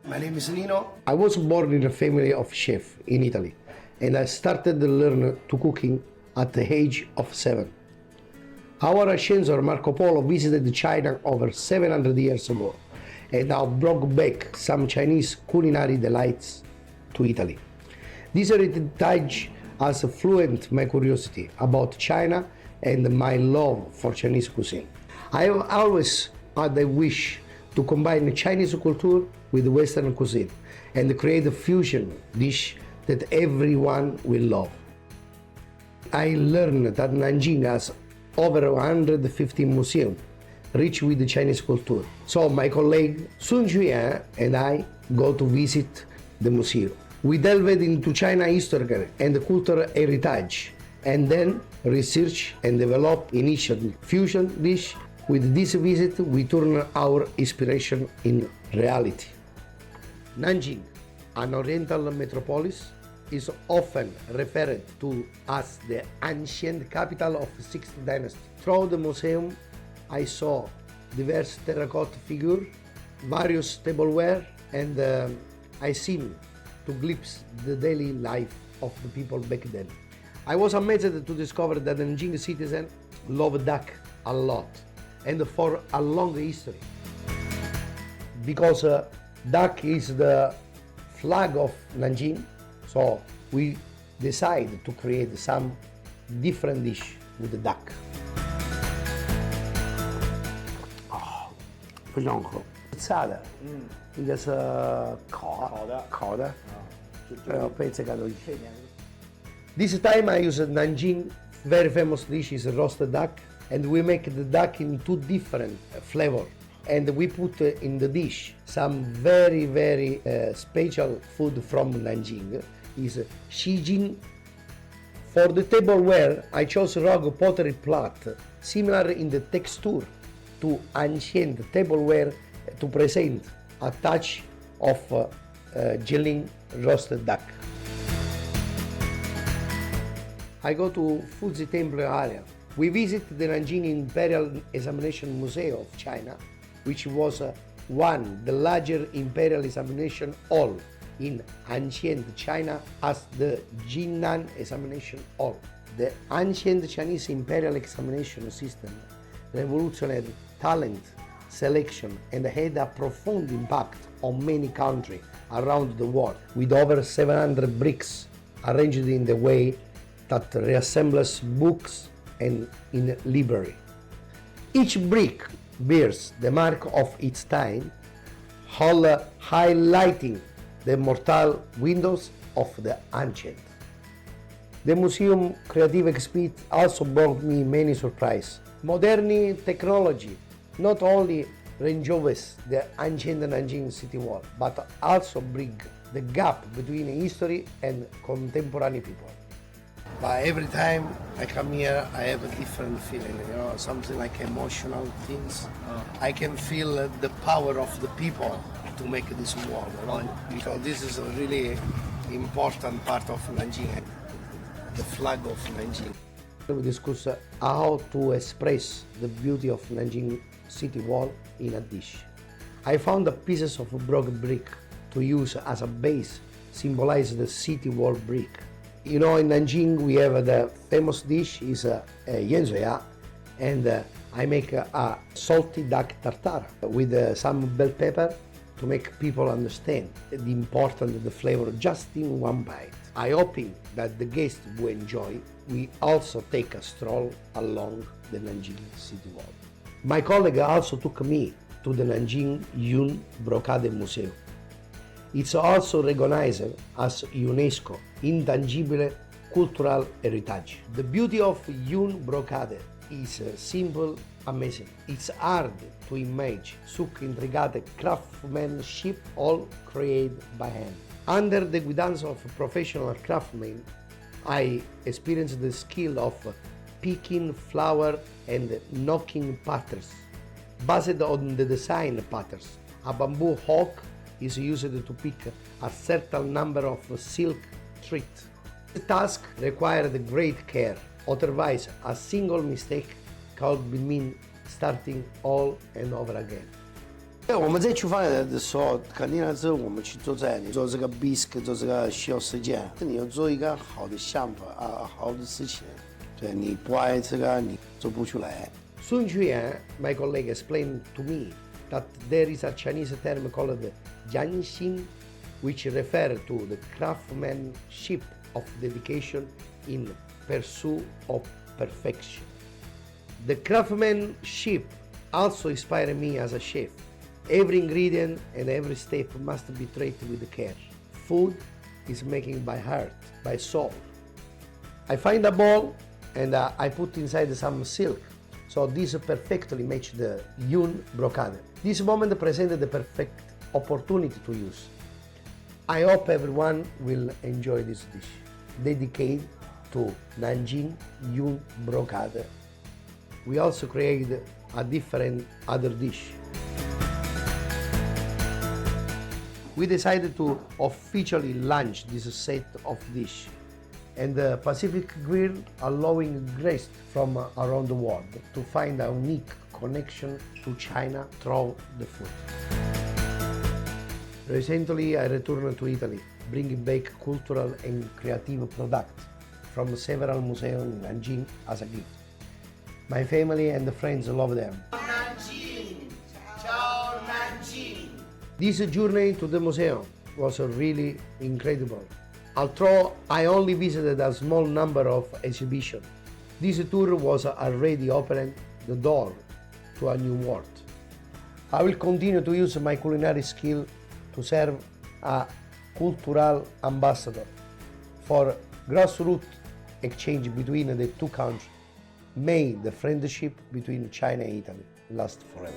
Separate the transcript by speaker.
Speaker 1: My name is Nino. I was born in a family of chefs in Italy, and I started to learn to cooking at the age of 7. Our ascensor Marco Polo visited China over 700 years ago, and now brought back some Chinese culinary delights to Italy. This heritage has fluent my curiosity about China and my love for Chinese cuisine. I have always had a wish to combine Chinese culture with Western cuisine and create a fusion dish that everyone will love. I learned that Nanjing has over 150 museums rich with the Chinese culture. So my colleague Sun Juyan and I go to visit the museum. We delved into China history and cultural heritage, and then research and develop initial fusion dish. With this visit, we turn our inspiration in reality. Nanjing, an oriental metropolis, is often referred to as the ancient capital of the 6th dynasty. Through the museum, I saw diverse terracotta figures, various tableware, and I seemed to glimpse the daily life of the people back then. I was amazed to discover that the Nanjing citizens love duck a lot, and for a long history. Because duck is the flag of Nanjing, so we decided to create some different dish with the duck.非常好，炸的，应该是烤的，配这个东西。This time I use Nanjing very famous dish is roasted duck, and we make the duck in 2 different flavors. And we put in the dish some very special food from Nanjing, is Shijin. For the tableware, I chose rock pottery plate, similar in the texture to ancient tableware, to present a touch of Jilin roasted duck. I go to Fuji Temple area. We visit the Nanjing Imperial Examination Museum of China, which was the largest imperial examination hall in ancient China as the Jinnan Examination Hall. The ancient Chinese imperial examination system revolutionized talent selection and had a profound impact on many countries around the world, with over 700 bricks arranged in the way that reassembles books and in library. Each brick bears the mark of its time, highlighting the mortal windows of the ancient. The museum creative experience also brought me many surprises. Modern technology not only rejuvenates the ancient Nanjing city wall, but also bridge the gap between history and contemporary people. But every time I come here, I have a different feeling, something like emotional things. I can feel the power of the people to make this wall, because this is a really important part of Nanjing, the flag of Nanjing. We discuss how to express the beauty of Nanjing city wall in a dish. I found the pieces of broken brick to use as a base, symbolize the city wall brick. In Nanjing we have the famous dish is yanzuya, and I make a salty duck tartare with some bell pepper to make people understand the importance of the flavor just in one bite. I hoping that the guests will enjoy. We also take a stroll along the Nanjing city wall. My colleague also took me to the Nanjing Yun Brocade Museum. It's also recognized as UNESCO intangible cultural heritage. The beauty of Yun brocade is simple, amazing. It's hard to imagine such intricate craftsmanship, all created by hand. Under the guidance of professional craftsmen, I experienced the skill of picking flower and knocking patterns. Based on the design patterns, a bamboo hook is used to pick a certain number of silk threads. The task required great care, otherwise a single mistake could mean starting all and over again. 我们在厨房的时候，肯定是我们去做菜，你做这个 bisque， 做这个需要时间。你要做一个好的项目啊，好的事情，对你不爱这个你做不出来。Sun Chuyan, my colleague, explained to me that there is a Chinese term called Jianxin, which refers to the craftsmanship of dedication in pursuit of perfection. The craftsmanship also inspired me as a chef. Every ingredient and every step must be treated with care. Food is making by heart, by soul. I find a bowl and I put inside some silk. So this perfectly matched the yun brocade. This moment presented the perfect opportunity to use. I hope everyone will enjoy this dish, dedicated to Nanjing yun brocade. We also created a different other dish. We decided to officially launch this set of dish and the Pacific Grill allowing guests from around the world to find a unique connection to China through the food. Recently, I returned to Italy, bringing back cultural and creative products from several museums in Nanjing as a gift. My family and friends love them. Nanjing! Ciao Nanjing! This journey to the museum was really incredible. Although I only visited a small number of exhibitions, this tour was already opening the door to a new world. I will continue to use my culinary skill to serve a cultural ambassador for grassroots exchange between the two countries. May the friendship between China and Italy last forever.